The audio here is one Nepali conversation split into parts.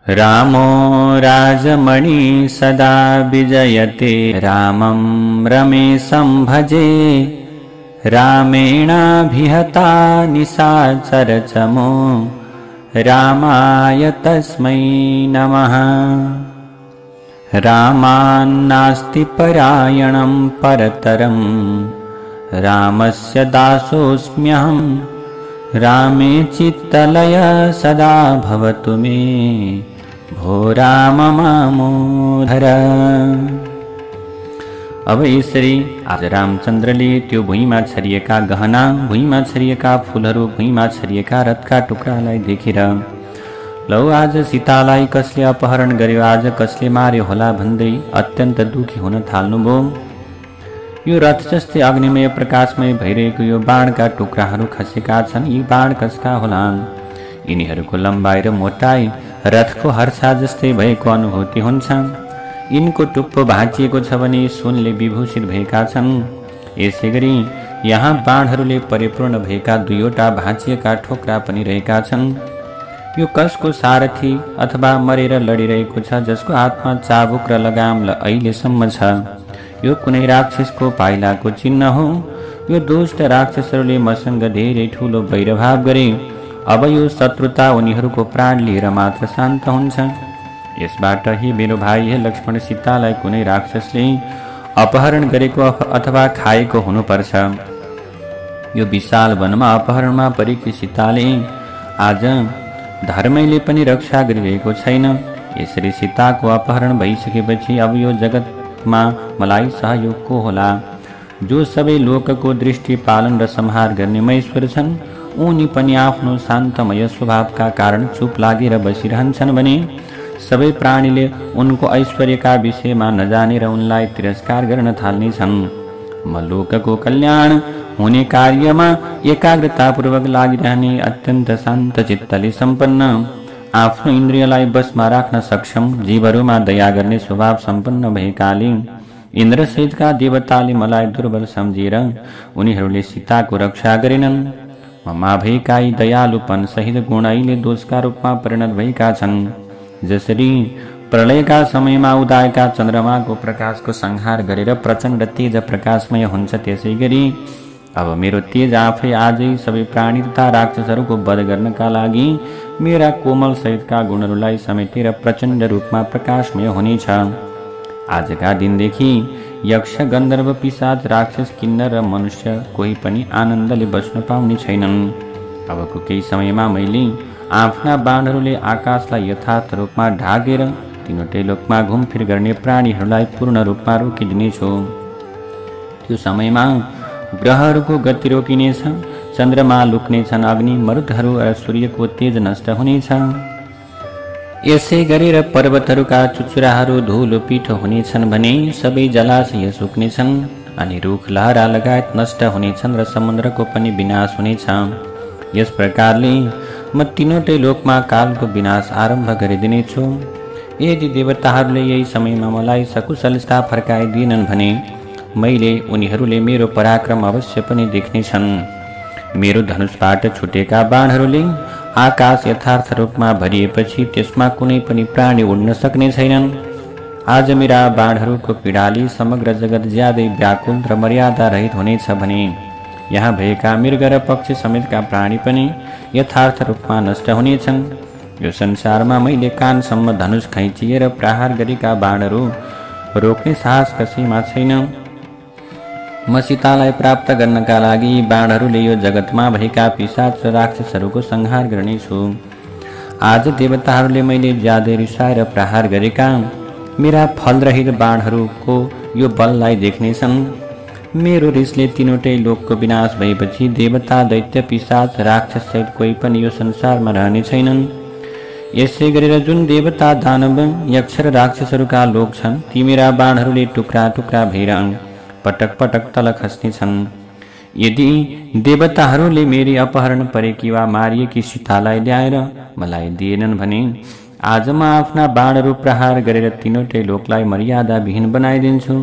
रामो राजमणि सदा विजयते रामं रमेशं भजे रामेणाभिहता निशाचरचमो रामाय तस्मै नमः। रामान्नास्ति परायणं परतरं रामस्य दासोऽस्म्यहं रामे चित्तलय सदा भवतु मे भो राम मामोधर। अब यसरी आज रामचन्द्रले त्यो भुइँमा छरिएका गहना, भुइँमा छरिएका फूलहरू, भुइँमा छरिएका रथका टुक्रालाई देखेर लौ आज सीतालाई कसले अपहरण गर्यो, आज कसले मार्यो होला भन्दै अत्यन्त दुखी हुन थाल्नुभयो। यो रथ जस्तै अग्निमय प्रकाशमय भइरहेको यो बाणका टुक्राहरू खसेका छन्। यी बाण कसका होलान्? यिनीहरूको लम्बाइ र मोटाई रथको हर्षा जस्तै भएको अनुभूति हुन्छ। यिनको टुप्पो भाँचिएको छ भने सुनले विभूषित भएका छन्। यसै गरी यहाँ बाणहरूले परिपूर्ण भएका दुईवटा भाँचिएका ठोक्रा पनि रहेका छन्। यो कसको सारथी अथवा मरेर लडिरहेको छ, जसको हातमा चाबुक र लगाम अहिलेसम्म छ? यो कुनै राक्षसको पाइलाको चिन्ह हो। यो दुष्ट राक्षसहरूले मसँग धेरै ठुलो वैरभाव गरे। अब यो शत्रुता उनीहरूको प्राण लिएर मात्र शान्त हुन्छ। यसबाट ही मेरो भाइ हे लक्ष्मण, सीतालाई कुनै राक्षसले अपहरण गरेको अथवा खाएको हुनुपर्छ। यो विशाल वनमा अपहरणमा परेकी सीताले आज धर्मैले पनि रक्षा गरिरहेको छैन। यसरी सीताको अपहरण भइसकेपछि अब यो जगतमा मलाई सहयोग को होला? जो सबै लोकको दृष्टि पालन र संहार गर्ने महेश्वर छन्, उनी पनि आफ्नो शान्तमय स्वभावका कारण चुप लागेर बसिरहन्छन् भने सबै प्राणीले उनको ऐश्वर्यका विषयमा नजानेर उनलाई तिरस्कार गर्न थाल्नेछन्। म लोकको कल्याण हुने कार्यमा एकाग्रतापूर्वक लागिरहने अत्यन्त शान्त चित्तले सम्पन्न, आफ्नो इन्द्रियलाई बसमा राख्न सक्षम, जीवहरूमा दया गर्ने स्वभाव सम्पन्न भएकाले इन्द्र सहितका देवताले मलाई दुर्बल सम्झिएर उनीहरूले सीताको रक्षा गरेनन्। ममा भएका यी दयालुपन सहित गुण अहिले दोषका रूपमा परिणत भएका छन्। जसरी प्रलयका समयमा उदाएका चन्द्रमाको प्रकाशको संहार गरेर प्रचण्ड तेज प्रकाशमय हुन्छ, त्यसै गरी अब मेरो तेज आफै आजै सबै प्राणी तथा राक्षसहरूको वध गर्नका लागि मेरा कोमल सहितका गुणहरूलाई समेटेर प्रचण्ड रूपमा प्रकाशमय हुनेछ। आजका दिनदेखि यक्ष, गन्धर्व, पिशाच, राक्षस, किन्नर र मनुष्य कोही पनि आनन्दले बस्न पाउने छैनन्। अबको केही समयमा मैले आफ्ना बाणहरूले आकाशलाई यथार्थ रूपमा ढाकेर तीनवटै लोकमा घुमफिर गर्ने प्राणीहरूलाई पूर्ण रूपमा रोकिदिनेछु। त्यो समयमा ग्रहहरूको गति रोकिनेछ, चन्द्रमा लुक्नेछन्, अग्नि, मरुदहरू र सूर्यको तेज नष्ट हुनेछ। यसै गरेर पर्वतहरूका चुचुराहरू धुलो पिठो हुनेछन् भने सबै जलाशय सुक्नेछन् अनि रुख लहरा लगायत नष्ट हुनेछन् र समुद्रको पनि विनाश हुनेछ। यस प्रकारले म तीनवटै लोकमा कालको विनाश आरम्भ गरिदिनेछु। यदि देवताहरूले यही समयमा मलाई सकुशलता फर्काइदिएनन् भने मैले उनीहरूले मेरो पराक्रम अवश्य पनि देख्नेछन्। मेरो धनुषबाट छुटेका बाणहरूले आकाश यथार्थ रूपमा भरिएपछि त्यसमा कुनै पनि प्राणी उड्न सक्ने छैनन्। आज मेरा बाणहरूको पीडाले समग्र जगत ज्यादै व्याकुल र मर्यादा रहित हुनेछ भने यहाँ भएका मृग र पक्षी समेतका प्राणी पनि यथार्थ रूपमा नष्ट हुनेछन्। यो संसारमा मैले कानसम्म धनुष खैँचिएर प्रहार गरेका बाणहरू रोक्ने साहस कसैमा छैन। म सीतालाई प्राप्त गर्नका लागि बाणहरूले यो जगतमा भएका पिशाच र राक्षसहरूको संहार गर्नेछु। आज देवताहरूले मैले ज्यादै रिसाएर प्रहार गरेका मेरा फलरहित बाणहरूको यो बललाई देख्नेछन्। मेरो रिसले तीनवटै लोकको विनाश भएपछि देवता, दैत्य, पिशाच, राक्षस सहित कोही पनि यो संसारमा रहने छैनन्। यसै गरेर जुन देवता, दानव, यक्ष र राक्षसहरूका लोक छन्, ती मेरा बाणहरूले टुक्रा टुक्रा भएर पटक पटक तल खस्नेछन्। यदि देवताहरूले मेरी अपहरण परेकी वा मारिएकी सीतालाई ल्याएर मलाई दिएनन् भने आज म आफ्ना बाणहरू प्रहार गरेर तीनवटै लोकलाई मर्यादा विहीन बनाइदिन्छु।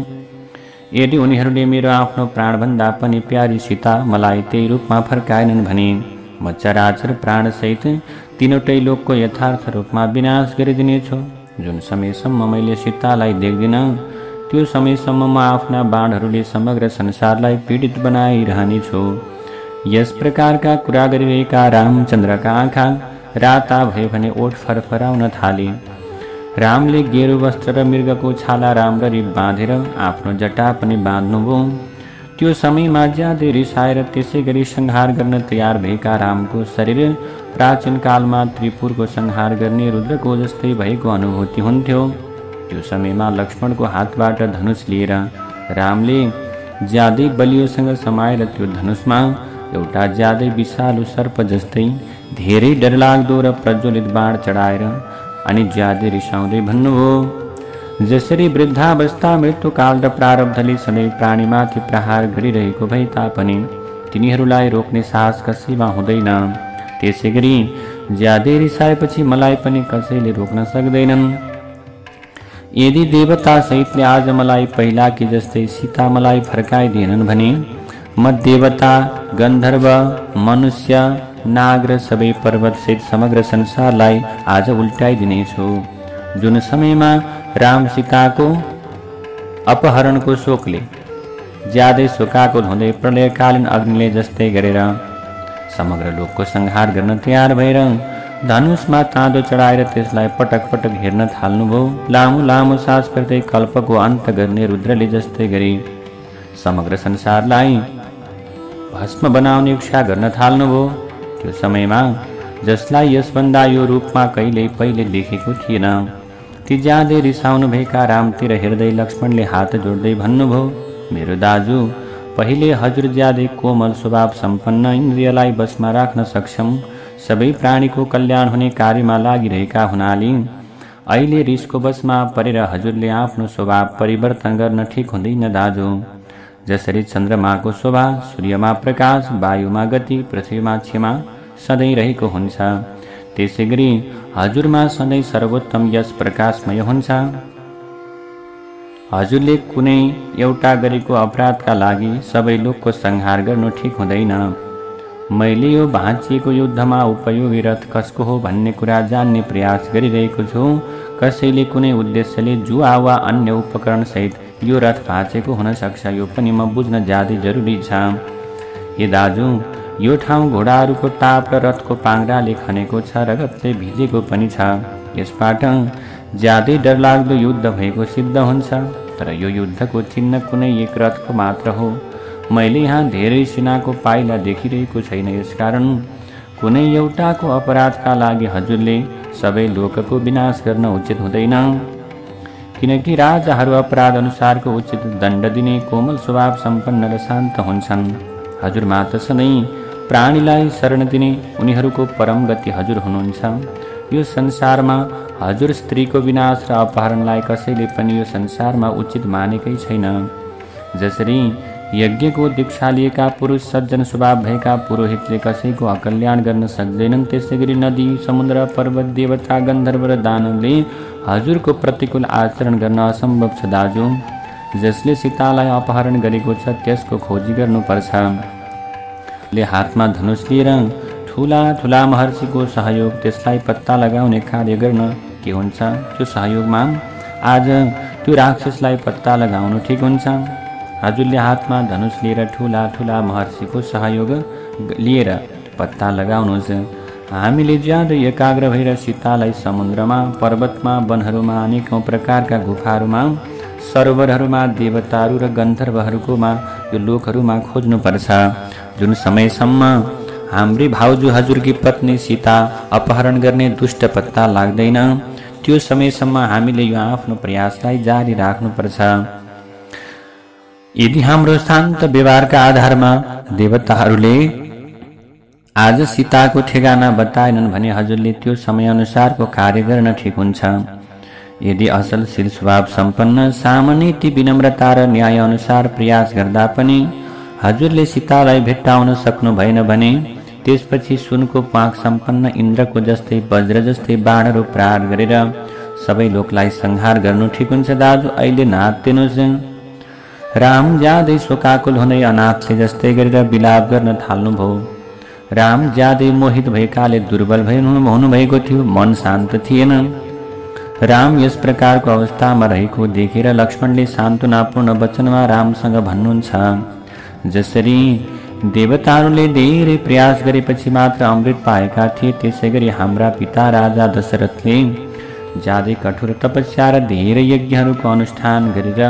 यदि उनीहरूले मेरो आफ्नो प्राणभन्दा पनि प्यारी सीता मलाई त्यही रूपमा फर्काएनन् भने म चराचर प्राणसहित तीनवटै लोकको यथार्थ रूपमा विनाश गरिदिनेछु। जुन समयसम्म मैले सीतालाई देख्दिनँ त्यो समयसम्म म आफ्ना बाणहरूले समग्र संसारलाई पीडित बनाइरहनेछु। यस प्रकारका कुरा गरिरहेका रामचन्द्रका आँखा राता भए भने ओठ फरफराउन थाले। रामले गेरु वस्त्र र मृगको छाला राम्ररी बाँधेर आफ्नो जटा पनि बाँध्नुभयो। त्यो समयमा ज्यादै रिसाएर त्यसै गरी संहार गर्न तयार भएका रामको शरीर प्राचीन कालमा त्रिपुरको संहार गर्ने रुद्रको जस्तै भएको अनुभूति हुन्थ्यो। त्यो समयमा लक्ष्मणको हातबाट धनुष लिएर रामले ज्यादै बलियोसँग समाएर त्यो धनुषमा एउटा ज्यादै विशालु सर्प जस्तै धेरै डरलाग्दो र प्रज्वलित बाण चढाएर अनि ज्यादै रिसाउँदै भन्नुभयो, जसरी वृद्धावस्था मृत्युकाल र प्रारब्धले सधैँ प्राणीमाथि प्रहार गरिरहेको भए तापनि तिनीहरूलाई रोक्ने साहस कसैमा हुँदैन, त्यसै गरी ज्यादै रिसाएपछि मलाई पनि कसैले रोक्न सक्दैनन्। यदि देवता सहितले आज मलाई पहिलाकी जस्तै सीता मलाई फर्काइदिएनन् भने म देवता, गन्धर्व, मनुष्य, नाग र सबै पर्वतसहित समग्र संसारलाई आज उल्टाइदिनेछु। जुन समयमा राम सीताको अपहरणको शोकले ज्यादै शोकाकुल हुँदै प्रलयकालीन अग्निले जस्तै गरेर समग्र लोकको संहार गर्न तयार भएर धनुषमा ताँदो चढाएर त्यसलाई पटक पटक हेर्न थाल्नुभयो। लामो लामो सास फेर्दै कल्पको अन्त गर्ने रुद्रले जस्तै गरी समग्र संसारलाई भस्म बनाउने इच्छा गर्न थाल्नुभयो। त्यो समयमा जसलाई यसभन्दा यो रूपमा कहिल्यै पहिले देखेको थिएन ती ज्यादै रिसाउनु भएका रामतिर हेर्दै लक्ष्मणले हात जोड्दै भन्नुभयो, मेरो दाजु, पहिले हजुर ज्यादै कोमल स्वभाव सम्पन्न, इन्द्रियलाई बसमा राख्न सक्षम, सबै प्राणीको कल्याण हुने कार्यमा लागिरहेका हुनाले अहिले रिसको बसमा परेर हजुरले आफ्नो स्वभाव परिवर्तन गर्न ठिक हुँदैन दाजु। जसरी चन्द्रमाको शोभा, सूर्यमा प्रकाश, वायुमा गति, पृथ्वीमा क्षमा सधैँ रहेको हुन्छ, त्यसै गरी हजुरमा सधैँ सर्वोत्तम यस प्रकाशमय हुन्छ। हजुरले कुनै एउटा गरेको अपराधका लागि सबै लोकको संहार गर्नु ठिक हुँदैन। मैले यो भाँचिएको युद्धमा उपयोगी रथ कसको हो भन्ने कुरा जान्ने प्रयास गरिरहेको छु। कसैले कुनै उद्देश्यले जुवा वा अन्य उपकरणसहित यो रथ भाँचेको हुन सक्छ, यो पनि म बुझ्न ज्यादै जरुरी छ। हे दाजु, यो ठाउँ घोडाहरूको टाप र रथको पाङ्ग्राले खनेको छ, रगतले भिजेको पनि छ। यसबाट ज्यादै डरलाग्दो युद्ध भएको सिद्ध हुन्छ। तर यो युद्धको चिन्ह कुनै एक रथको मात्र हो। मैले यहाँ धेरै सेनाको पाइला देखिरहेको छैन, यसकारण कुनै एउटाको अपराधका लागि हजुरले सबै लोकको विनाश गर्न उचित हुँदैन, किनकि राजाहरू अपराध अनुसारको उचित दण्ड दिने कोमल स्वभाव सम्पन्न र शान्त हुन्छन्। हजुरमा त सधैँ प्राणीलाई शरण दिने उनीहरूको परम गति हजुर हुनुहुन्छ। यो संसारमा हजुर स्त्रीको विनाश र अपहरणलाई कसैले पनि यो संसारमा उचित मानेकै छैन। जसरी यज्ञको दीक्षा लिएका पुरुष सज्जन स्वभाव भएका पुरोहितले कसैको अकल्याण गर्न सक्दैनन्, त्यसै गरी नदी, समुद्र, पर्वत, देवता, गन्धर्व र दानवले हजुरको प्रतिकूल आचरण गर्न असम्भव छ दाजु। जसले सीतालाई अपहरण गरेको छ त्यसको खोजी गर्नुपर्छ। ले हातमा धनुष लिएर ठुला ठुला महर्षिको सहयोग, त्यसलाई पत्ता लगाउने कार्य गर्न के हुन्छ, त्यो सहयोगमा आज त्यो राक्षसलाई पत्ता लगाउनु ठिक हुन्छ। हजुरले हातमा धनुष लिएर ठुला ठुला महर्षिको सहयोग लिएर पत्ता लगाउनुहोस्। हामीले ज्यादै एकाग्र भएर सीतालाई समुद्रमा, पर्वतमा, वनहरूमा, अनेकौं प्रकारका गुफाहरूमा, सरोवरहरूमा, देवताहरू र गन्धर्वहरूकोमा, यो लोकहरूमा खोज्नुपर्छ। जुन समयसम्म हाम्री भाउजू हजुरकी पत्नी सीता अपहरण गर्ने दुष्ट पत्ता लाग्दैन, त्यो समयसम्म हामीले यो आफ्नो प्रयासलाई जारी राख्नुपर्छ। यदि हाम्रो शान्त व्यवहारका आधारमा देवताहरूले आज सीताको ठेगाना बताएनन् भने हजुरले त्यो समयअनुसारको कार्य गर्न ठिक हुन्छ। यदि असल शील स्वभाव सम्पन्न, सामनीति, विनम्रता र न्याय अनुसार प्रयास गर्दा पनि हजुरले सीतालाई भेट्टाउन सक्नु भएन भने त्यसपछि सुनको पाख सम्पन्न इन्द्रको जस्तै वज्र जस्तै बाणहरू प्रहार गरेर सबै लोकलाई संहार गर्नु ठिक हुन्छ दाजु। अहिले नातिनुहोस्। राम ज्यादै शोकाकुल हुँदै अनाथले जस्तै गरेर विलाप गर्न थाल्नुभयो। राम ज्यादै मोहित भएकाले दुर्बल हुनुभएको थियो, मन शान्त थिएन। राम यस प्रकारको अवस्थामा रहेको देखेर लक्ष्मणले सान्त्वनापूर्ण वचनमा रामसँग भन्नुहुन्छ, जसरी देवताहरूले धेरै प्रयास गरेपछि मात्र अमृत पाएका थिए, त्यसैगरी हाम्रा पिता राजा दशरथले ज्यादै कठोर तपस्या र धेरै यज्ञहरूको अनुष्ठान गरेर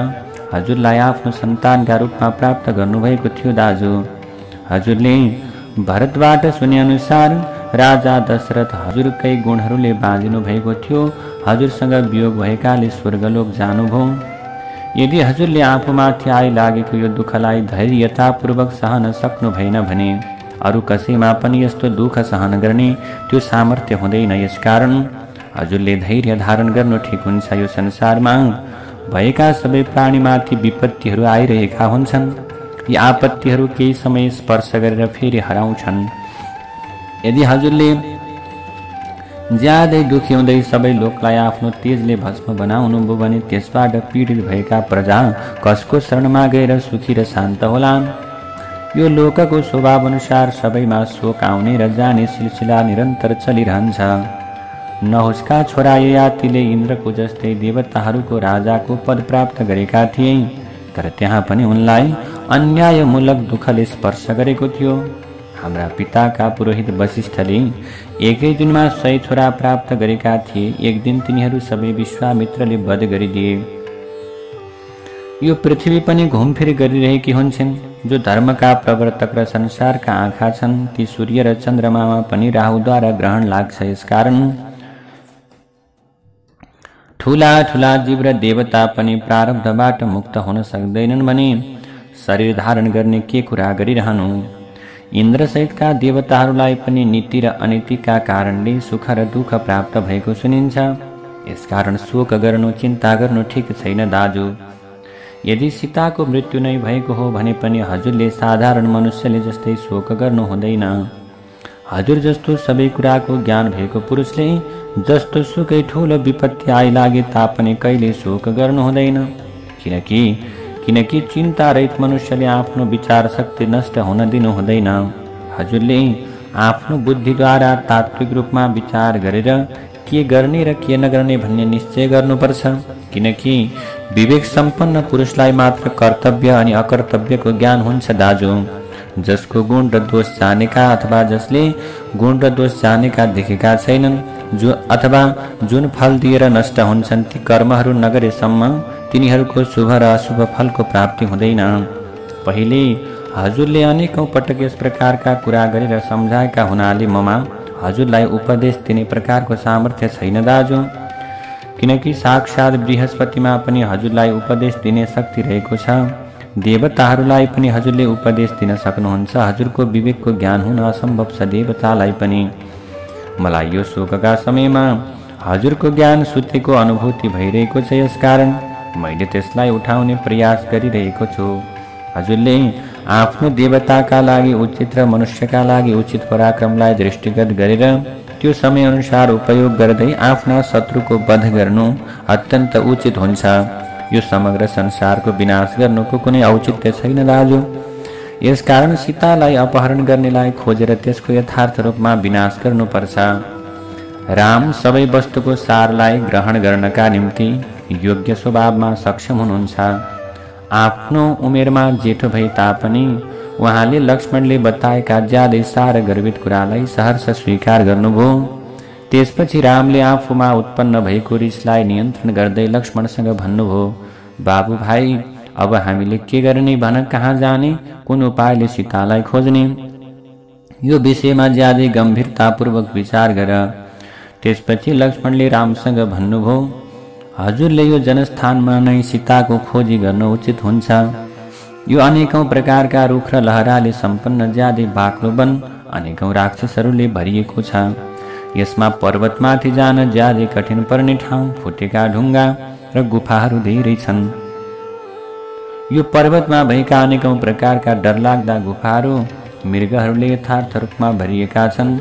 हजुरलाई आफ्नो सन्तानका रूपमा प्राप्त गर्नुभएको थियो। दाजु, हजुरले भरतबाट सुने अनुसार राजा दशरथ हजुरकै गुणहरूले बाँधिनु भएको थियो। हजुरसँग वियोग भएकाले स्वर्गलोक जानुभयो। यदि हजुरले आफूमाथि आइलागेको यो दुःखलाई धैर्यतापूर्वक सहन सक्नु भएन भने अरू कसैमा पनि यस्तो दुःख सहन गर्ने त्यो सामर्थ्य हुँदैन। यसकारण हजुरले धैर्य धारण गर्नु ठिक हुन्छ। यो संसारमा भएका सबै प्राणीमाथि विपत्तिहरू आइरहेका हुन्छन्। यी आपत्तिहरू केही समय स्पर्श गरेर फेरि हराउँछन्। यदि हजुरले ज्यादै दुखी हुँदै सबै लोकलाई आफ्नो तेजले भस्म बनाउनु भयो भने त्यसबाट पीडित भएका प्रजा कसको शरणमा गएर सुखी र शान्त होला? यो लोकको स्वभाव अनुसार सबैमा शोक आउने र जाने सिलसिला निरन्तर चलिरहन्छ। नहुसका छोरा ययातिले इन्द्रको जस्तै देवताहरूको राजाको पद प्राप्त गरेका थिए, तर त्यहाँ पनि उनलाई अन्यायमूलक दुःखले स्पर्श गरेको थियो। हाम्रा पिताका पुरोहित वशिष्ठले एकै दिनमा 100 छोरा प्राप्त गरेका थिए। एक दिन तिनीहरू सबै विश्वामित्रले वध गरिदिए। यो पृथ्वी पनि घुमफिर गरिरहेकी हुन्छन्। जो धर्मका प्रवर्तक र संसारका आँखा छन्, ती सूर्य र चन्द्रमामा पनि राहुद्वारा ग्रहण लाग्छ। यसकारण ठुला ठुला जीव र देवता पनि प्रारब्धबाट मुक्त हुन सक्दैनन् भने शरीर धारण गर्ने के कुरा गरिरहनु? इन्द्र सहितका देवताहरूलाई पनि नीति र अनीतिका कारणले सुख र दुःख प्राप्त भएको सुनिन्छ। यसकारण शोक गर्नु, चिन्ता गर्नु ठिक छैन। दाजु, यदि सीताको मृत्यु नै भएको हो भने पनि हजुरले साधारण मनुष्यले जस्तै शोक गर्नु हुँदैन। हजुर जस्तो सबै कुराको ज्ञान भएको पुरुषले जस्तो सुकै ठुलो विपत्ति आइलागे तापनि कहिले शोक गर्नु हुँदैन। किनकि चिन्ता रहित मनुष्यले आफ्नो विचार शक्ति नष्ट हुन दिनु हुँदैन। हजुरले आफ्नो बुद्धिद्वारा तात्विक रूपमा विचार गरेर के गर्ने र के नगर्ने भन्ने निश्चय गर्नुपर्छ। किनकि विवेक सम्पन्न पुरुषलाई मात्र कर्तव्य अनि अकर्तव्यको ज्ञान हुन्छ। दाजु, जसको गुण र दोष जानेका अथवा जसले गुण र दोष जानेका देखेका छैनन्, जुन फल दिएर नष्ट हुन्छन्, ती कर्महरू नगरेसम्म तिनीहरूको शुभ र अशुभ फलको प्राप्ति हुँदैन। पहिले हजुरले अनेकौं पटक यस प्रकारका कुरा गरेर सम्झाएका हुनाले ममा हजुरलाई उपदेश दिने प्रकारको सामर्थ्य छैन। दाजु, किनकि साक्षात बृहस्पतिमा पनि हजुरलाई उपदेश दिने शक्ति रहेको छ। देवताहरूलाई पनि हजुरले उपदेश दिन सक्नुहुन्छ। हजुरको विवेकको ज्ञान हुन असम्भव छ देवतालाई पनि। मलाई यो शोकका समयमा हजुरको ज्ञान सुतेको अनुभूति भइरहेको छ। यसकारण मैले त्यसलाई उठाउने प्रयास गरिरहेको छु। हजुरले आफ्नो देवताका लागि उचित र मनुष्यका लागि उचित पराक्रमलाई दृष्टिगत गरेर त्यो समय अनुसार उपयोग गर्दै आफ्ना शत्रुको वध गर्नु अत्यन्त उचित हुन्छ। यो समग्र संसारको विनाश गर्नुको कुनै औचित्य छैन। दाजु, यसकारण सीतालाई अपहरण गर्नेलाई खोजेर त्यसको यथार्थ रूपमा विनाश गर्नुपर्छ। राम सबै वस्तुको सारलाई ग्रहण गर्नका निम्ति योग्य स्वभावमा सक्षम हुनुहुन्छ। आफ्नो उमेरमा जेठो भए तापनि उहाँले लक्ष्मणले बताएका ज्यादै सार गर्वित कुरालाई सहर्ष स्वीकार गर्नुभयो। त्यसपछि रामले आफूमा उत्पन्न भएको रिसलाई नियन्त्रण गर्दै लक्ष्मणसँग भन्नुभयो, बाबु भाइ, अब हामीले के गर्ने भन, कहाँ जाने, कुन उपायले सीतालाई खोज्ने? यो विषयमा ज्यादै गम्भीरतापूर्वक विचार गर। त्यसपछि लक्ष्मणले रामसँग भन्नुभयो, हजुरले यो जनस्थानमा नै सीताको खोजी गर्न उचित हुन्छ। यो अनेकौं प्रकारका रुख र लहराले सम्पन्न ज्यादै बाक्लो वन अनेकौं राक्षसहरूले भरिएको छ। यसमा पर्वतमाथि जान ज्यादै कठिन पर्ने ठाउँ, फुटेका ढुङ्गा र गुफाहरू धेरै छन्। यो पर्वतमा भएका अनेकौं प्रकारका डरलाग्दा गुफाहरू मृगहरूले यथार्थ रूपमा भरिएका छन्।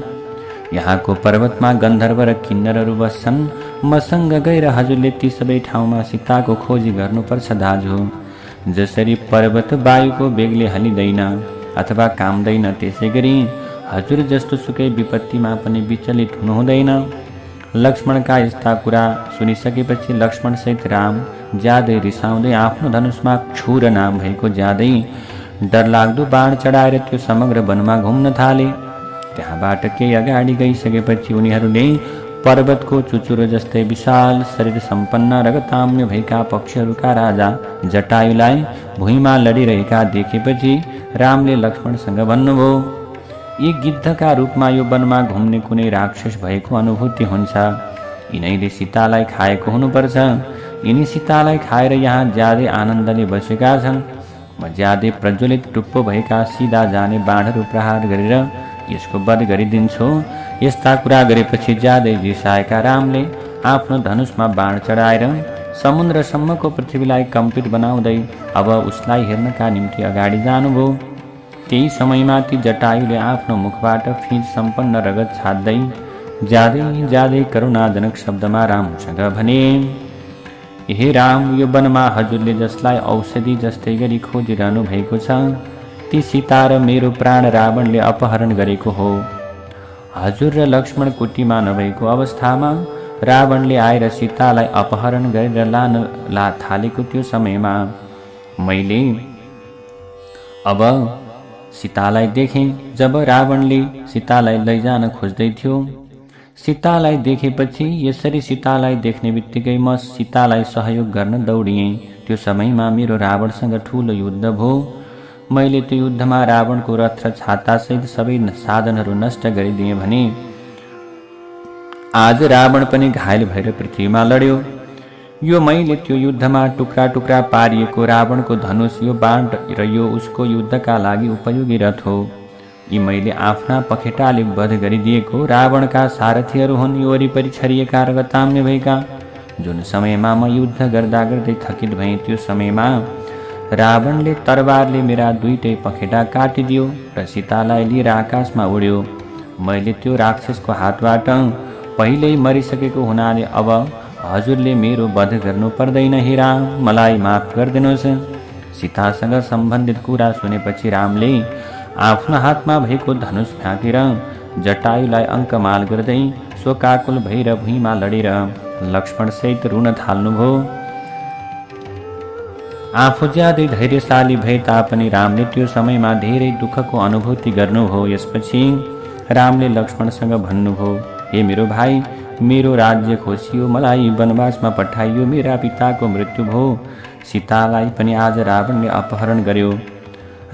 यहाँको पर्वतमा गन्धर्व र किन्नरहरू बस्छन्। मसँग गएर हजुरले ती सबै ठाउँमा सीताको खोजी गर्नुपर्छ। दाजु, जसरी पर्वत वायुको वेगले हलिँदैन अथवा काम्दैन, त्यसै गरी हजुर जस्तो सुकै विपत्तिमा पनि विचलित हुनु हुँदैन। लक्ष्मणका यस्ता कुरा सुनिसकेपछि लक्ष्मणसहित राम ज्यादै रिसाउँदै आफ्नो धनुषमा क्षुर नाम भएको ज्यादै डरलाग्दो बाण चढाएर त्यो समग्र वनमा घुम्न थाले। त्यहाँबाट केही अगाडि गइसकेपछि उनीहरूले पर्वतको चुचुरो जस्तै विशाल शरीर सम्पन्न रगताम्य भएका पक्षीहरूका राजा जटायुलाई भुइँमा लडिरहेका देखेपछि रामले लक्ष्मणसँग भन्नुभयो, यी गिद्धका रूपमा यो वनमा घुम्ने कुनै राक्षस भएको अनुभूति हुन्छ। यिनैले सीतालाई खाएको हुनुपर्छ। यिनी सीतालाई खाएर यहाँ ज्यादै आनन्दले बसेका छन्। म ज्यादै प्रज्वलित टुप्पो भएका सिधा जाने बाणहरू प्रहार गरेर यसको वध गरिदिन्छु। यस्ता कुरा गरेपछि ज्यादै रिसाएका रामले आफ्नो धनुषमा बाण चढाएर समुद्रसम्मको पृथ्वीलाई कम्पित बनाउँदै अब उसलाई हेर्नका निम्ति अगाडि जानुभयो। त्यही समयमा ती जटायुले आफ्नो मुखबाट फिँज सम्पन्न रगत छाड्दै ज्यादै करुणाजनक शब्दमा रामसँग भने, हे राम, यो वनमा हजुरले जसलाई औषधि जस्तै गरी खोजिरहनु भएको छ ती सीता र मेरो प्राण रावणले अपहरण गरेको हो। हजुर र लक्ष्मण कुटीमा नभएको अवस्थामा रावणले आएर सीतालाई अपहरण गरेर लान थालेको त्यो समयमा मैले अब सीतालाई देखेँ। जब रावणले सीतालाई लैजान खोज्दै थियो, सीतालाई देखेपछि यसरी सीतालाई देख्ने बित्तिकै म सीतालाई सहयोग गर्न दौडिएँ। त्यो समयमा मेरो रावणसँग ठुलो युद्ध भयो। मैले त्यो युद्धमा रावणको रथ र छातासहित सबै साधनहरू नष्ट गरिदिएँ भने आज रावण पनि घायल भएर पृथ्वीमा लड्यो। यो मैले त्यो युद्धमा टुक्रा टुक्रा पारिएको रावणको धनुष, यो बाण र यो उसको युद्धका लागि उपयोगी रथ हो। यी मैले आफ्ना पखेटाले वध गरिदिएको रावणका सारथीहरू हुन्। यो वरिपरि छरिएका रगताम्य भएका। जुन समयमा म युद्ध गर्दा गर्दै थकित भएँ त्यो समयमा रावणले तरबारले मेरा दुईटै पखेटा काटिदियो र सीतालाई लिएर आकाशमा उड्यो। मैले त्यो राक्षसको हातबाट पहिल्यै मरिसकेको हुनाले अब हजुरले मेरो वध गर्नु पर्दैन। हे राम, मलाई माफ गरिदिनुहोस्। सीतासँग सम्बन्धित कुरा सुनेपछि रामले आफ्नो हातमा भएको धनुष फ्याँकेर जटायुलाई अङ्कमाल गर्दै शोकाकुल भएर भुइँमा लडेर लक्ष्मणसहित रुन थाल्नुभयो। आफू ज्यादै धैर्यशाली भए तापनि रामले त्यो समयमा धेरै दुःखको अनुभूति गर्नुभयो। यसपछि रामले लक्ष्मणसँग भन्नुभयो, हे मेरो भाइ, मेरो राज्य खोसियो, मलाई वनवासमा पठाइयो, मेरा पिताको मृत्यु भयो। सीतालाई पनि आज रावणले अपहरण गर्यो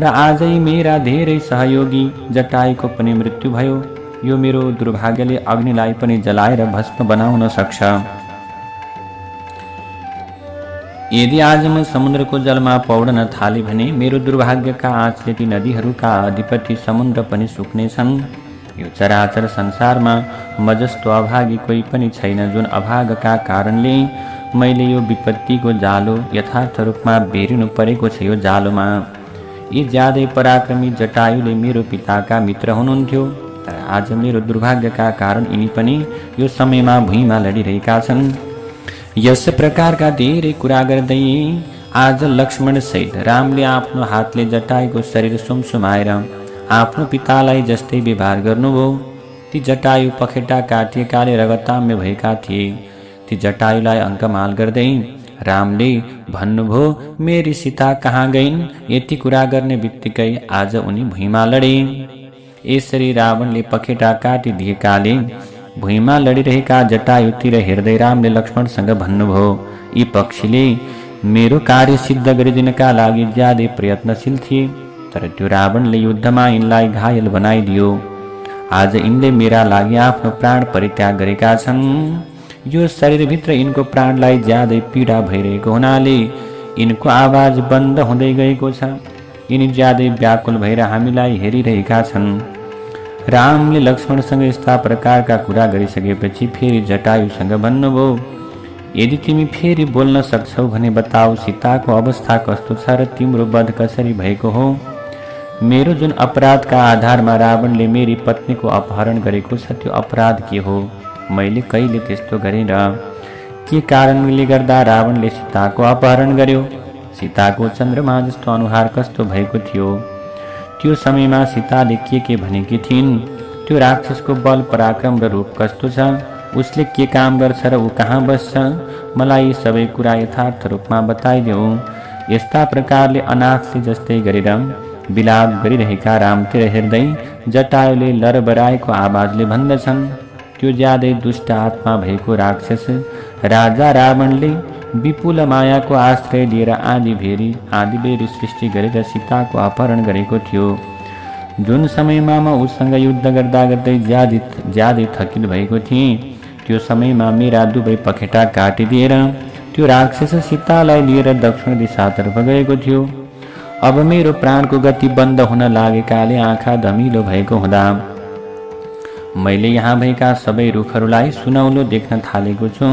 र आजै मेरा धेरै सहयोगी जटायुको पनि मृत्यु भयो। यो मेरो दुर्भाग्यले अग्निलाई पनि जलाएर भस्म बनाउन सक्छ। यदि आज म समुद्रको जलमा पौडन थाले भने मेरो दुर्भाग्यका आँचले ती नदीहरूका अधिपति समुद्र पनि सुक्नेछन्। यो चराचर संसारमा म जस्तो अभागी कोही पनि छैन, जुन अभागका कारणले मैले यो विपत्तिको जालो यथार्थ रूपमा बेरिनु परेको छ। यो जालोमा यी ज्यादै पराक्रमी जटायुले मेरो पिताका मित्र हुनुहुन्थ्यो, तर आज मेरो दुर्भाग्यका कारण यिनी पनि यो समयमा भुइँमा लडिरहेका छन्। यस प्रकारका धेरै कुरा गर्दै आज लक्ष्मण सहित रामले आफ्नो हातले जटायुको शरीर सुमसुमाएर आफ्नो पितालाई जस्तै व्यवहार गर्नुभयो। ती जटायु पखेटा काटिएकाले रगताम्य भएका थिए। ती जटायुलाई अङ्कमाल गर्दै रामले भन्नुभयो, मेरी सीता कहाँ गइन्? यति कुरा गर्ने बित्तिकै आज उनी भुइँमा लडे। यसरी रावणले पखेटा काटिदिएकाले भुइँमा लडिरहेका जटायुतिर हेर्दै रामले लक्ष्मणसँग भन्नुभयो, यी पक्षीले मेरो कार्य सिद्ध गरिदिनका लागि ज्यादै प्रयत्नशील थिए, तर त्यो रावणले युद्धमा यिनलाई घायल बनाइदियो। आज यिनले मेरा लागि आफ्नो प्राण परित्याग गरेका छन्। यो शरीरभित्र यिनको प्राणलाई ज्यादै पीडा भइरहेको हुनाले यिनको आवाज बन्द हुँदै गएको छ। यिनी ज्यादै व्याकुल भएर हामीलाई हेरिरहेका छन्। रामले लक्ष्मणसँग यस्ता प्रकारका कुरा गरिसकेपछि फेरि जटायुसँग भन्नुभयो, यदि तिमी फेरि बोल्न सक्छौ भने बताऊ, सीताको अवस्था कस्तो छ र तिम्रो वध कसरी भएको हो? मेरो जुन अपराधका आधारमा रावणले मेरी पत्नीको अपहरण गरेको छ त्यो अपराध के हो? मैले कहिले त्यस्तो गरेँ र के कारणले गर्दा रावणले सीताको अपहरण गर्यो? सीताको चन्द्रमा जस्तो अनुहार कस्तो भएको थियो? त्यो समयमा सीताले के भनेकी थिइन्, त्यो राक्षसको बल पराक्रम र रूप कस्तो छ, उसले के काम गर्छ र ऊ कहाँ बस्छ, मलाई यी सबै कुरा यथार्थ रूपमा बताइदेऊ। यस्ता प्रकारले अनाथले जस्तै गरेर विलाप गरिरहेका रामतिर हेर्दै जटायुले लरबराएको आवाजले भन्दछन्, त्यो ज्यादै दुष्ट आत्मा भएको राक्षस राजा रावणले विपुल मायाको आश्रय लिएर आदिबेरी सृष्टि गरेर सीताको अपहरण गरेको थियो। जुन समयमा म उसँग युद्ध गर्दा गर्दै ज्यादै थकित भएको थिएँ, त्यो समयमा मेरा दुवै पखेटा काटिदिएर त्यो राक्षस सीतालाई लिएर दक्षिण दिशातर्फ गएको थियो। अब मेरो प्राणको गति बन्द हुन लागेकाले आँखा धमिलो भएको हुँदा मैले यहाँ भएका सबै रुखहरूलाई सुनौलो देख्न थालेको छु।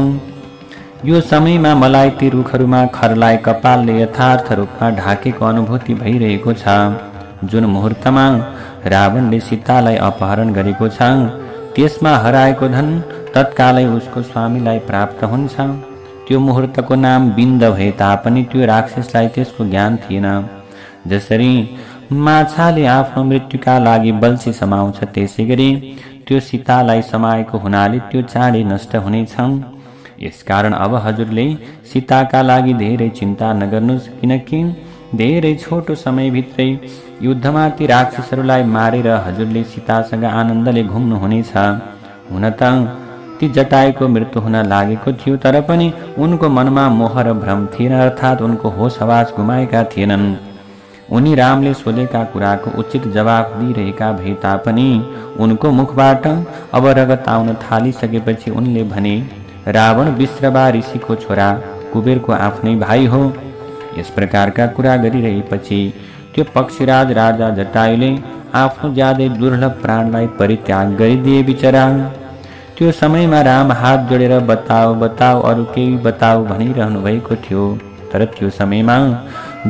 यो समयमा मलाई ती रुखहरूमा खरलाई कपालले यथार्थ रूपमा ढाकेको अनुभूति भइरहेको छ। जुन मुहूर्तमा रावणले सीतालाई अपहरण गरेको छ, त्यसमा हराएको धन तत्कालै उसको स्वामीलाई प्राप्त हुन्छ। त्यो मुहूर्तको नाम बिन्द भए तापनि त्यो राक्षसलाई त्यसको ज्ञान थिएन। जसरी माछाले आफ्नो मृत्युका लागि बल्छी समाउँछ, त्यसै गरी त्यो सीतालाई समाएको हुनाले त्यो चाँडै नष्ट हुनेछ। यसकारण अब हजुरले सीताका लागि धेरै चिन्ता नगर्नुहोस्, किनकि धेरै छोटो समयभित्रै युद्धमा ती राक्षसहरूलाई मारेर हजुरले सीतासँग आनन्दले घुम्नुहुनेछ। हुन त ती जटायुको मृत्यु हुन लागेको थियो, तर पनि उनको मनमा मोह र भ्रम थिएन, अर्थात् उनको होस हवास गुमाएका थिएनन्। उनी रामले सोधेका कुराको उचित जवाफ दिइरहेका भए तापनि उनको मुखबाट अब रगत आउन थालिसकेपछि उनले भने, रावण विश्रवा ऋषिको छोरा कुबेरको आफ्नै भाइ हो। यस प्रकारका कुरा गरिरहेपछि त्यो पक्षीराज राजा जटायुले आफ्नो ज्यादै दुर्लभ प्राणलाई परित्याग गरिदिए बिचरा। त्यो समयमा राम हात जोडेर बताऊ बताऊ अरू केही बताऊ भनिरहनु भएको थियो, तर त्यो समयमा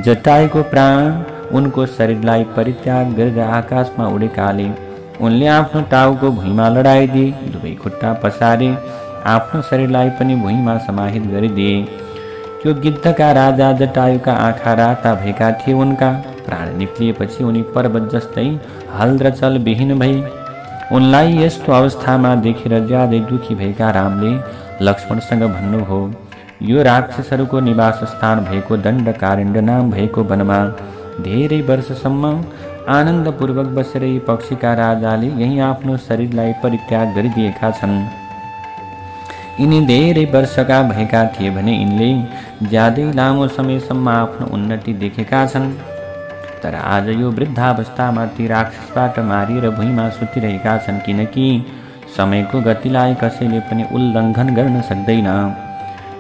जटायुको प्राण उनको शरीरलाई परित्याग गरेर आकाशमा उडेकाले उनले आफ्नो टाउको भुइँमा लडाइदिए, दुवै खुट्टा पसारे, आफ्नो शरीरलाई पनि भुइँमा समाहित गरिदिए। त्यो गिद्धका राजा जटायुका आँखा राता भएका थिए। उनका प्राण निक्लिएपछि उनी पर्वत जस्तै हलद्रचल विहीन भए। उनलाई यस्तो अवस्थामा देखेर ज्यादै दुखी भएका रामले लक्ष्मणसँग भन्नुभयो, यो राक्षसहरूको निवास स्थान भएको दण्डकारण्य नाम भएको वनमा धेरै वर्षसम्म आनन्दपूर्वक बसेर यी पक्षीका राजाले यही आफ्नो शरीरलाई परित्याग गरिदिएका छन्। यिनी धेरै वर्षका भएका थिए भने यिनले ज्यादै लामो समयसम्म आफ्नो उन्नति देखेका छन्, तर आज यो वृद्धावस्थामा ती राक्षसबाट मारिएर भुइँमा सुतिरहेका छन्, किनकि समयको गतिलाई कसैले पनि उल्लङ्घन गर्न सक्दैन।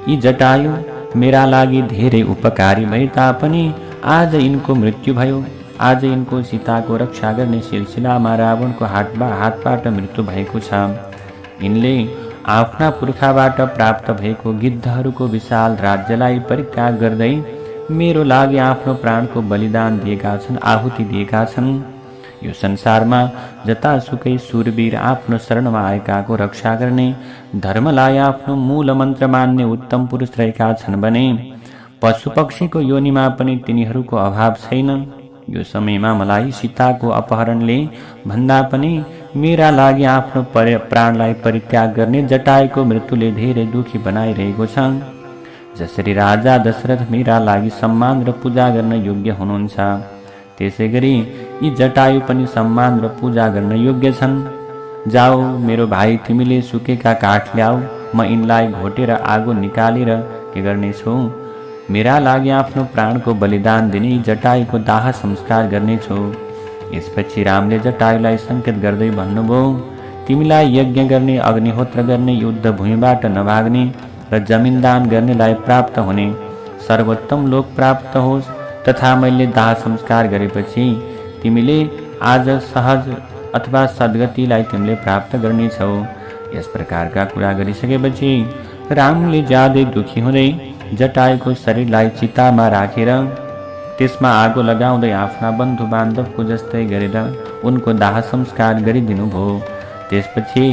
यी जटायु मेरा लागि धेरै उपकारी भए तापनि आज यिनको मृत्यु भयो। आज यिनको सीताको रक्षा गर्ने सिलसिलामा रावणको हातबाट मृत्यु भएको छ। यिनले आफ्ना पुर्खाबाट प्राप्त भएको गिद्धहरूको विशाल राज्यलाई परित्याग गर्दै मेरो लागि आफ्नो प्राणको बलिदान दिएका छन्, आहुति दिएका छन्। यो संसारमा जतासुकै सुरवीर आफ्नो शरणमा आएकाको रक्षा गर्ने, धर्मलाई आफ्नो मूल मन्त्र मान्ने उत्तम पुरुष रहेका छन् भने पशु पक्षीको योनिमा पनि तिनीहरूको अभाव छैन। यो समयमा मलाई सीताको अपहरणले भन्दा पनि मेरा लागि आफ्नो प्राणलाई परित्याग गर्ने जटायुको मृत्युले धेरै दुखी बनाइरहेको छ। जसरी राजा दशरथ मेरा लागि सम्मान र पूजा गर्न योग्य हुनुहुन्छ, त्यसै गरी यी जटायु पनि सम्मान र पूजा गर्न योग्य छन्। जाऊ मेरो भाइ, तिमीले सुकेका काठ ल्याऊ, म यिनलाई घोटेर आगो निकालेर के गर्नेछु, मेरा लागि आफ्नो प्राणको बलिदान दिने जटायुको दाह संस्कार गर्नेछु। यसपछि रामले जटायुलाई सङ्केत गर्दै भन्नुभयो, तिमीलाई यज्ञ गर्ने, अग्निहोत्र गर्ने, युद्ध भूमिबाट नभाग्ने र जमिनदान गर्नेलाई प्राप्त हुने सर्वोत्तम लोक प्राप्त होस्, तथा मैले दाह संस्कार गरेपछि तिमीले आज सहज अथवा सद्गतिलाई तिमीले प्राप्त गर्नेछौ। यस प्रकारका कुरा गरिसकेपछि रामले ज्यादै दुखी हुँदै जटायुको शरीरलाई चितामा राखेर त्यसमा आगो लगाउँदै आफ्ना बन्धु बान्धवको जस्तै गरेर उनको दाह संस्कार गरिदिनु भयो। त्यसपछि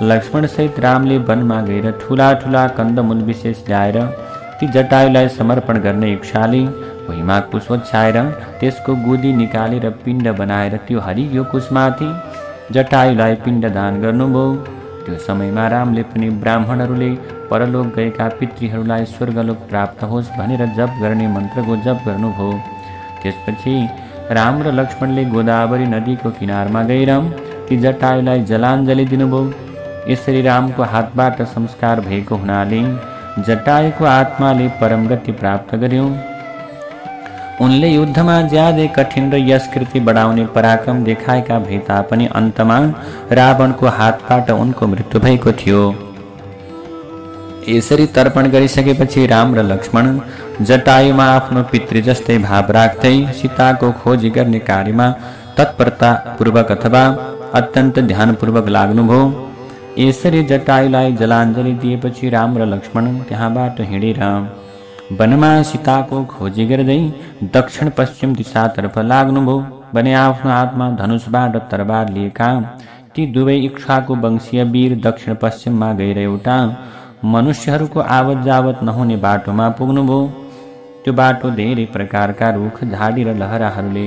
लक्ष्मणसहित रामले वनमा गएर ठुला ठुला कन्दमूल विशेष ल्याएर ती जटायुलाई समर्पण गर्ने इच्छाले भुइँमा कुश ओछ्याएर त्यसको गुदी निकालेर पिण्ड बनाएर त्यो हरियो कुशमाथि जटायुलाई पिण्ड दान गर्नुभयो। त्यो समयमा रामले पनि ब्राह्मणहरूले परलोक गएका पितृहरूलाई स्वर्गलोक प्राप्त होस् भनेर जप गर्ने मन्त्रको जप गर्नुभयो। त्यसपछि राम र लक्ष्मणले गोदावरी नदीको किनारमा गएर ती जटायुलाई जलाञ्जली दिनुभयो। यसरी रामको हातबाट संस्कार भएको हुनाले जटायुको आत्माले परम गति प्राप्त गर्यो। उनले युद्धमा ज्यादै कठिन र यशकृति बढाउने पराक्रम देखाएका भए तापनि अन्तमा रावणको हातबाट उनको मृत्यु भएको थियो। यसरी तर्पण गरिसकेपछि राम र लक्ष्मण जटायुमा आफ्नो पितृ जस्तै भाव राख्दै सीताको खोजी गर्ने कार्यमा तत्परतापूर्वक अथवा अत्यन्त ध्यानपूर्वक लाग्नुभयो। यसरी जटायुलाई जलाञ्जली दिएपछि राम र लक्ष्मण त्यहाँबाट हिँडेर वनमा सीताको खोजी गर्दै दक्षिण पश्चिम दिशातर्फ लाग्नुभयो। भने आफ्नो हातमा धनुषबाट तरबार लिएका ती दुवै इक्ष्वाकु वंशीय वीर दक्षिण पश्चिममा गएर एउटा मनुष्यहरूको आवत जावत नहुने बाटोमा पुग्नुभयो। त्यो बाटो धेरै प्रकारका रुख झाडी र लहराहरूले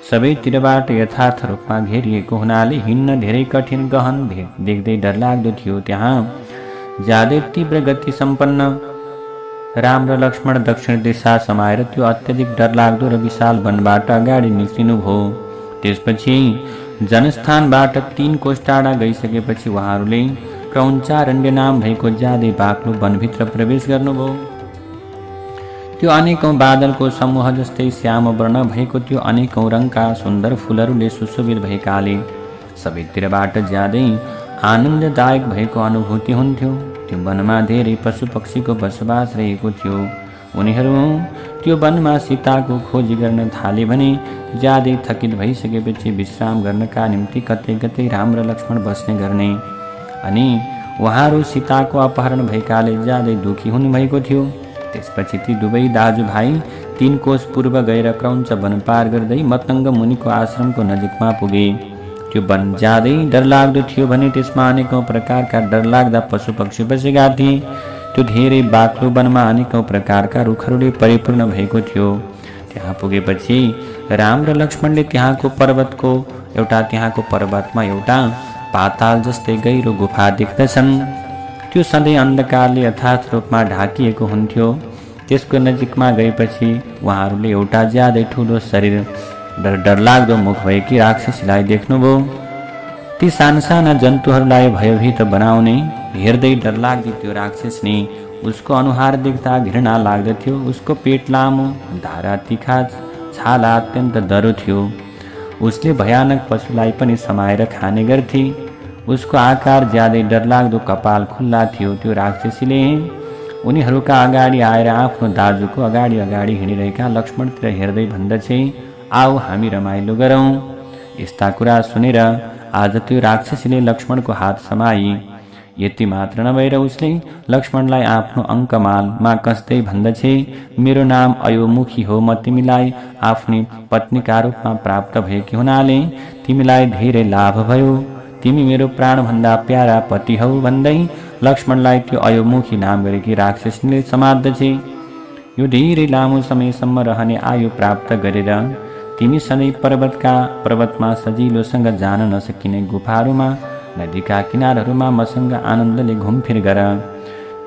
सबैतिरबाट यथार्थ रूपमा घेरिएको हुनाले हिँड्न धेरै कठिन गहन देख्दै डरलाग्दो थियो। त्यहाँ ज्यादै तीव्र गति सम्पन्न राम र लक्ष्मण दक्षिण दिशा समाएर त्यो अत्यधिक डरलाग्दो र विशाल वनबाट अगाडि निस्किनुभयो। त्यसपछि जनस्थानबाट 3 कोस टाढा गइसकेपछि उहाँहरूले क्रौञ्चारण्य नाम भएको ज्यादै बाक्लो वनभित्र प्रवेश गर्नुभयो। त्यो अनेकौं बादलको समूह जस्तै श्याम वर्ण भएको त्यो अनेकौं रङका सुन्दर फुलहरूले सुशोभित भएकाले सबैतिरबाट ज्यादै आनन्ददायक भएको अनुभूति हुन्थ्यो। त्यो वनमा धेरै पशु पक्षीको बसोबास रहेको थियो। उनीहरू त्यो वनमा सीताको खोजी गर्न थाले भने ज्यादै थकित भइसकेपछि विश्राम गर्नका निम्ति कतै कतै राम र लक्ष्मण बस्ने गर्ने अनि उहाँहरू सीताको अपहरण भएकाले ज्यादै दुखी हुनुभएको थियो। त्यसपछि ती दुवै दाजुभाइ 3 कोस पूर्व गएर क्रौञ्च वन पार गर्दै मतंग मुनिको आश्रमको नजिकमा पुगे। त्यो वन ज्यादै डरलाग्दो थियो भने त्यसमा अनेकौं प्रकारका डरलाग्दा पशु पक्षी बसेका थिए। त्यो धेरै बाक्लो वनमा अनेकौं प्रकारका रुखहरूले परिपूर्ण भएको थियो। त्यहाँ पुगेपछि राम र लक्ष्मणले त्यहाँको पर्वतमा एउटा पाताल जस्तै गहिरो गुफा देख्दछन्। त्यो सधैँ अन्धकारले यथार्थ रूपमा ढाकिएको हुन्थ्यो। त्यसको नजिकमा गएपछि उहाँहरूले एउटा ज्यादै ठुलो शरीर डरलाग्दो मुख भएकी राक्षसीलाई देख्नुभयो। ती साना जन्तुहरूलाई भयभीत बनाउने हेर्दै डरलाग्दी त्यो राक्षसनी उसको अनुहार देख्दा घृणा लाग्दथ्यो। उसको पेट लामो, धारा तीखा, छाला अत्यन्त दरो थियो। उसले भयानक पशुलाई पनि समाएर खाने गर्थे। उसको आकार ज्यादै डरलाग्दो, कपाल खुल्ला थियो। त्यो राक्षसीले उनीहरूका अगाडि आएर आफ्नो दाजुको अगाडि अगाडि हिँडिरहेका लक्ष्मणतिर हेर्दै भन्दछे, आओ हामी रमाइलो गरौँ। यस्ता कुरा सुनेर आज त्यो राक्षसीले लक्ष्मणको हात समाई। यति मात्र नभएर उसले लक्ष्मणलाई आफ्नो अङ्कमालमा कस्दै भन्दछे, मेरो नाम अयोमुखी हो। म तिमीलाई आफ्नी पत्नीका रूपमा प्राप्त भएकी हुनाले तिमीलाई धेरै लाभ भयो। तिमी मेरो प्राणभन्दा प्यारा पति हौ भन्दै लक्ष्मणलाई त्यो अयोमुखी नाम गरेकी राक्षसनीले समात्दछे। यो धेरै लामो समयसम्म रहने आयु प्राप्त गरेर तिमी सधैँ पर्वतमा सजिलोसँग जान नसकिने गुफाहरूमा, नदीका किनारहरूमा मसँग आनन्दले घुमफिर गर।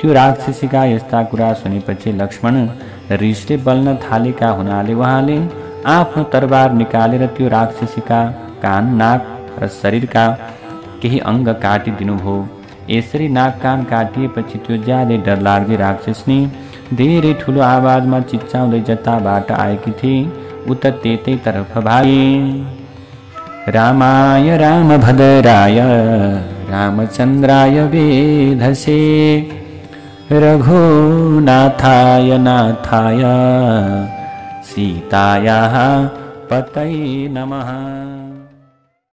त्यो राक्षसीका यस्ता कुरा सुनेपछि लक्ष्मण रिसले बल्न थालेका हुनाले उहाँले आफ्नो तरबार निकालेर त्यो राक्षसीका कान, नाक र शरीरका केही अङ्ग काटिदिनुभयो। यसरी नाक कान काटिएपछि त्यो ज्यादै डरलाग्दी राक्षसनी धेरै ठुलो आवाजमा चिच्चाउँदै जताबाट आएकी थिए उता त्यतैतर्फ भागे। रामाय रामभद्राय रामचन्द्राय वेधसे रघुनाथाय नाथाय सीतायाः पतये नमः।